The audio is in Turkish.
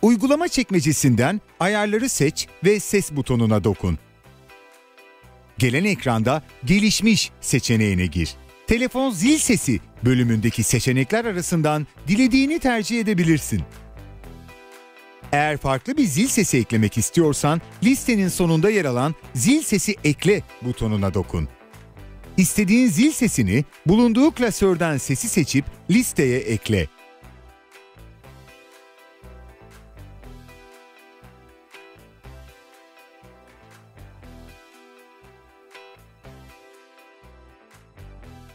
Uygulama çekmecesinden Ayarları seç ve Ses butonuna dokun. Gelen ekranda Gelişmiş seçeneğine gir. Telefon zil sesi bölümündeki seçenekler arasından dilediğini tercih edebilirsin. Eğer farklı bir zil sesi eklemek istiyorsan listenin sonunda yer alan Zil sesi ekle butonuna dokun. İstediğin zil sesini bulunduğu klasörden sesi seçip listeye ekle.